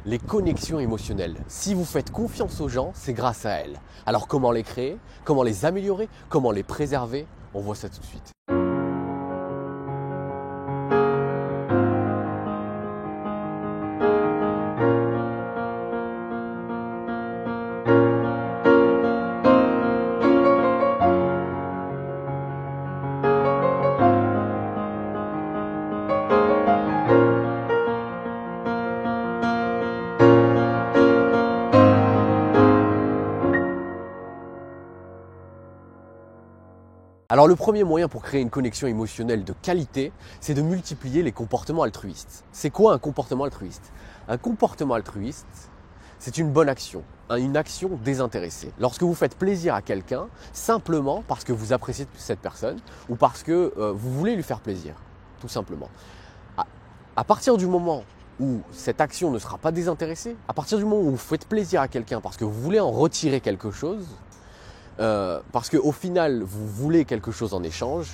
les connexions émotionnelles. Si vous faites confiance aux gens, c'est grâce à elles. Alors comment les créer? Comment les améliorer? Comment les préserver? On voit ça tout de suite. Alors le premier moyen pour créer une connexion émotionnelle de qualité, c'est de multiplier les comportements altruistes. C'est quoi un comportement altruiste? Un comportement altruiste, c'est une bonne action, une action désintéressée. Lorsque vous faites plaisir à quelqu'un, simplement parce que vous appréciez cette personne ou parce que vous voulez lui faire plaisir, tout simplement. À partir du moment où cette action ne sera pas désintéressée, à partir du moment où vous faites plaisir à quelqu'un parce que vous voulez en retirer quelque chose, parce qu'au final, vous voulez quelque chose en échange,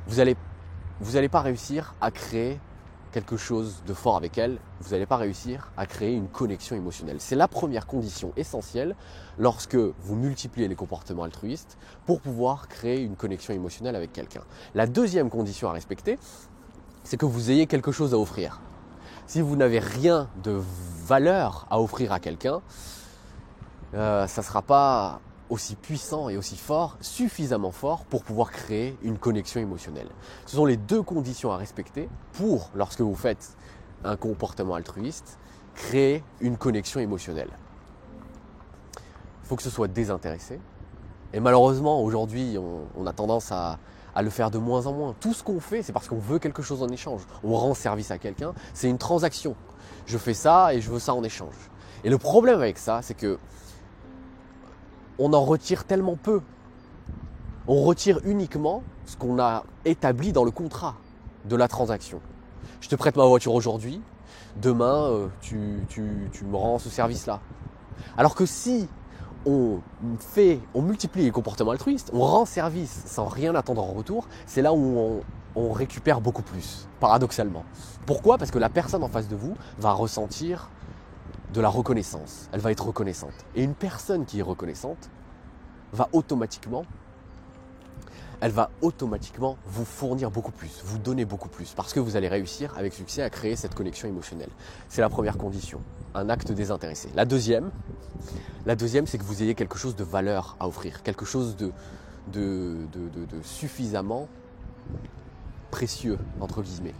vous n'allez pas réussir à créer quelque chose de fort avec elle, vous n'allez pas réussir à créer une connexion émotionnelle. C'est la première condition essentielle lorsque vous multipliez les comportements altruistes pour pouvoir créer une connexion émotionnelle avec quelqu'un. La deuxième condition à respecter, c'est que vous ayez quelque chose à offrir. Si vous n'avez rien de valeur à offrir à quelqu'un, ça ne sera pas aussi puissant et aussi fort, suffisamment fort pour pouvoir créer une connexion émotionnelle. Ce sont les deux conditions à respecter pour, lorsque vous faites un comportement altruiste, créer une connexion émotionnelle. Il faut que ce soit désintéressé. Et malheureusement, aujourd'hui, on a tendance à le faire de moins en moins. Tout ce qu'on fait, c'est parce qu'on veut quelque chose en échange. On rend service à quelqu'un, c'est une transaction. Je fais ça et je veux ça en échange. Et le problème avec ça, c'est que on en retire tellement peu. On retire uniquement ce qu'on a établi dans le contrat de la transaction. Je te prête ma voiture aujourd'hui, demain tu me rends ce service-là. Alors que si on multiplie les comportements altruistes, on rend service sans rien attendre en retour, c'est là où on récupère beaucoup plus, paradoxalement. Pourquoi? Parce que la personne en face de vous va ressentir de la reconnaissance, elle va être reconnaissante. Et une personne qui est reconnaissante va automatiquement vous fournir beaucoup plus, vous donner beaucoup plus, parce que vous allez réussir avec succès à créer cette connexion émotionnelle. C'est la première condition, un acte désintéressé. La deuxième, c'est que vous ayez quelque chose de valeur à offrir, quelque chose de suffisamment précieux, entre guillemets.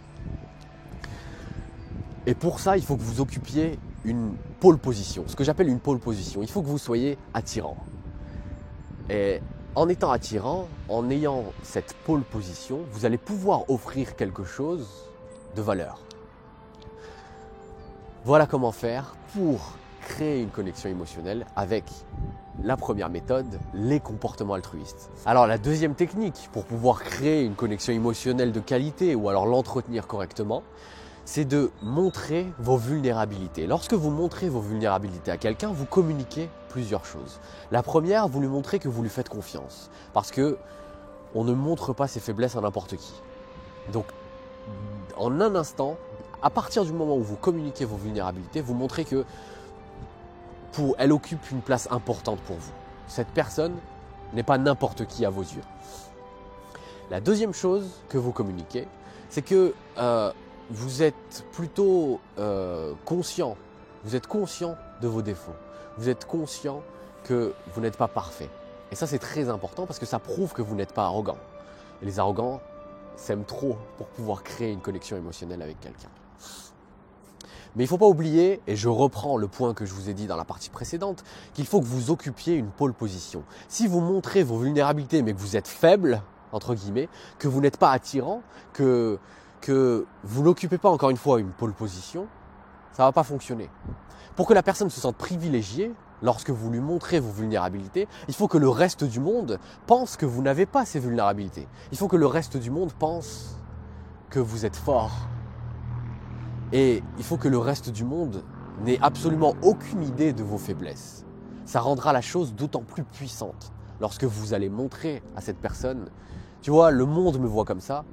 Et pour ça, il faut que vous occupiez une pole position, ce que j'appelle une pole position. Il faut que vous soyez attirant. Et en étant attirant, en ayant cette pole position, vous allez pouvoir offrir quelque chose de valeur. Voilà comment faire pour créer une connexion émotionnelle avec la première méthode, les comportements altruistes. Alors la deuxième technique pour pouvoir créer une connexion émotionnelle de qualité ou alors l'entretenir correctement, c'est de montrer vos vulnérabilités. Lorsque vous montrez vos vulnérabilités à quelqu'un, vous communiquez plusieurs choses. La première, vous lui montrez que vous lui faites confiance. Parce que on ne montre pas ses faiblesses à n'importe qui. Donc, en un instant, à partir du moment où vous communiquez vos vulnérabilités, vous montrez que elle occupe une place importante pour vous. Cette personne n'est pas n'importe qui à vos yeux. La deuxième chose que vous communiquez, c'est que vous êtes plutôt conscient. Vous êtes conscient de vos défauts. Vous êtes conscient que vous n'êtes pas parfait. Et ça, c'est très important parce que ça prouve que vous n'êtes pas arrogant. Et les arrogants s'aiment trop pour pouvoir créer une connexion émotionnelle avec quelqu'un. Mais il ne faut pas oublier, et je reprends le point que je vous ai dit dans la partie précédente, qu'il faut que vous occupiez une pole position. Si vous montrez vos vulnérabilités mais que vous êtes faible, entre guillemets, que vous n'êtes pas attirant, que vous n'occupez pas encore une fois une pole position, ça ne va pas fonctionner. Pour que la personne se sente privilégiée, lorsque vous lui montrez vos vulnérabilités, il faut que le reste du monde pense que vous n'avez pas ces vulnérabilités. Il faut que le reste du monde pense que vous êtes fort. Et il faut que le reste du monde n'ait absolument aucune idée de vos faiblesses. Ça rendra la chose d'autant plus puissante lorsque vous allez montrer à cette personne, tu vois, le monde me voit comme ça,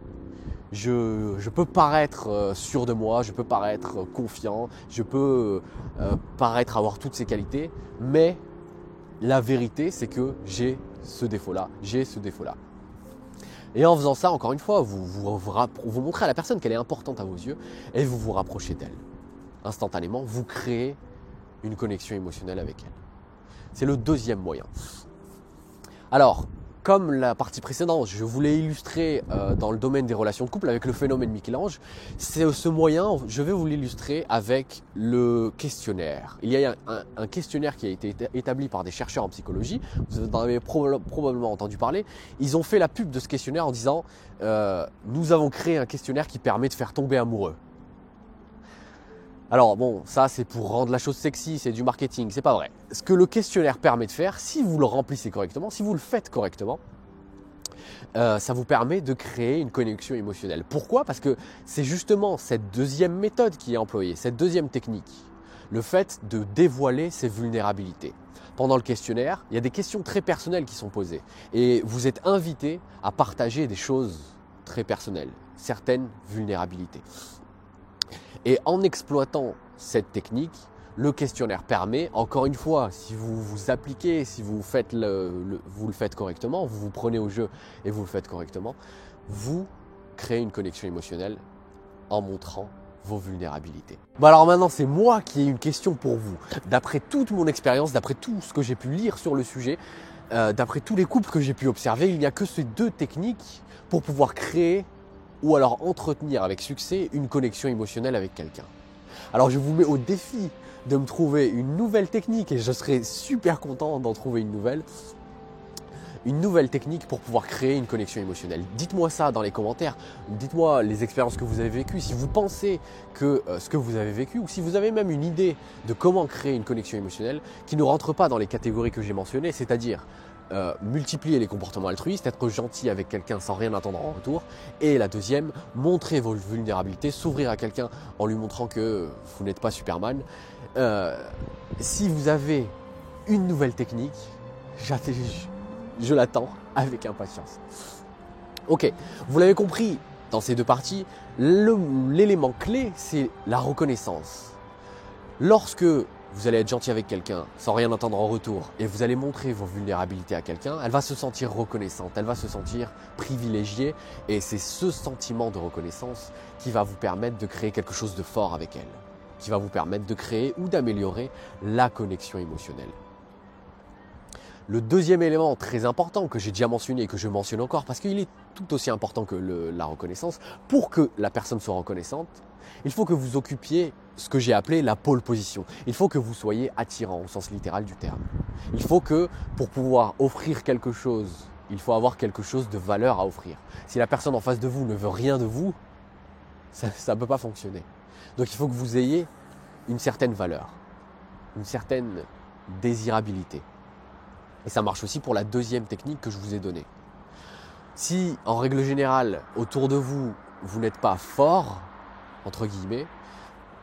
je peux paraître sûr de moi, je peux paraître confiant, je peux paraître avoir toutes ces qualités, mais la vérité, c'est que j'ai ce défaut-là, j'ai ce défaut-là. Et en faisant ça, encore une fois, vous montrez à la personne qu'elle est importante à vos yeux et vous vous rapprochez d'elle. Instantanément, vous créez une connexion émotionnelle avec elle. C'est le deuxième moyen. Alors, comme la partie précédente, je voulais illustrer dans le domaine des relations de couple avec le phénomène Michel-Ange, c'est ce moyen, je vais vous l'illustrer avec le questionnaire. Il y a un questionnaire qui a été établi par des chercheurs en psychologie, vous en avez probablement entendu parler. Ils ont fait la pub de ce questionnaire en disant nous avons créé un questionnaire qui permet de faire tomber amoureux. Alors bon, ça c'est pour rendre la chose sexy, c'est du marketing, c'est pas vrai. Ce que le questionnaire permet de faire, si vous le remplissez correctement, si vous le faites correctement, ça vous permet de créer une connexion émotionnelle. Pourquoi ? Parce que c'est justement cette deuxième méthode qui est employée, cette deuxième technique, le fait de dévoiler ses vulnérabilités. Pendant le questionnaire, il y a des questions très personnelles qui sont posées et vous êtes invité à partager des choses très personnelles, certaines vulnérabilités. Et en exploitant cette technique, le questionnaire permet, encore une fois, si vous vous appliquez, si vous le faites correctement, vous vous prenez au jeu et vous le faites correctement, vous créez une connexion émotionnelle en montrant vos vulnérabilités. Bon alors maintenant, c'est moi qui ai une question pour vous. D'après toute mon expérience, d'après tout ce que j'ai pu lire sur le sujet, d'après tous les couples que j'ai pu observer, il n'y a que ces deux techniques pour pouvoir créer ou alors entretenir avec succès une connexion émotionnelle avec quelqu'un. Alors je vous mets au défi de me trouver une nouvelle technique et je serai super content d'en trouver une nouvelle technique pour pouvoir créer une connexion émotionnelle. Dites-moi ça dans les commentaires, dites-moi les expériences que vous avez vécues, si vous pensez que ce que vous avez vécu ou si vous avez même une idée de comment créer une connexion émotionnelle qui ne rentre pas dans les catégories que j'ai mentionnées, c'est-à-dire multiplier les comportements altruistes, être gentil avec quelqu'un sans rien attendre en retour. Et la deuxième, montrer vos vulnérabilités, s'ouvrir à quelqu'un en lui montrant que vous n'êtes pas Superman. Si vous avez une nouvelle technique, je l'attends avec impatience. Ok, vous l'avez compris, dans ces deux parties, l'élément clé, c'est la reconnaissance. Lorsque vous allez être gentil avec quelqu'un sans rien attendre en retour et vous allez montrer vos vulnérabilités à quelqu'un, elle va se sentir reconnaissante, elle va se sentir privilégiée et c'est ce sentiment de reconnaissance qui va vous permettre de créer quelque chose de fort avec elle, qui va vous permettre de créer ou d'améliorer la connexion émotionnelle. Le deuxième élément très important que j'ai déjà mentionné et que je mentionne encore parce qu'il est tout aussi important que la reconnaissance, pour que la personne soit reconnaissante, il faut que vous occupiez ce que j'ai appelé la pole position. Il faut que vous soyez attirant au sens littéral du terme. Il faut que pour pouvoir offrir quelque chose, il faut avoir quelque chose de valeur à offrir. Si la personne en face de vous ne veut rien de vous, ça ne peut pas fonctionner. Donc il faut que vous ayez une certaine valeur, une certaine désirabilité. Et ça marche aussi pour la deuxième technique que je vous ai donnée. Si, en règle générale, autour de vous, vous n'êtes pas fort, entre guillemets,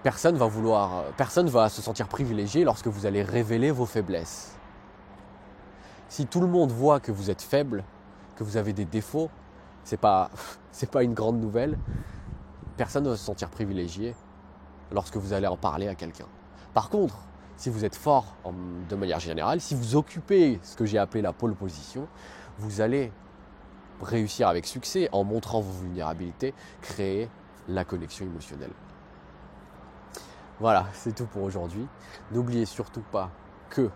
personne va se sentir privilégié lorsque vous allez révéler vos faiblesses. Si tout le monde voit que vous êtes faible, que vous avez des défauts, c'est pas une grande nouvelle. Personne ne va se sentir privilégié lorsque vous allez en parler à quelqu'un. Par contre, si vous êtes fort de manière générale, si vous occupez ce que j'ai appelé la pole position, vous allez réussir avec succès en montrant vos vulnérabilités, créer la connexion émotionnelle. Voilà, c'est tout pour aujourd'hui. N'oubliez surtout pas que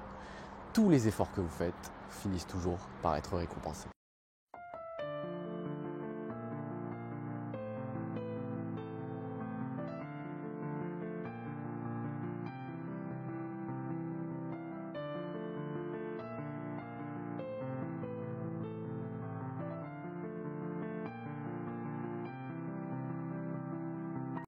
tous les efforts que vous faites finissent toujours par être récompensés.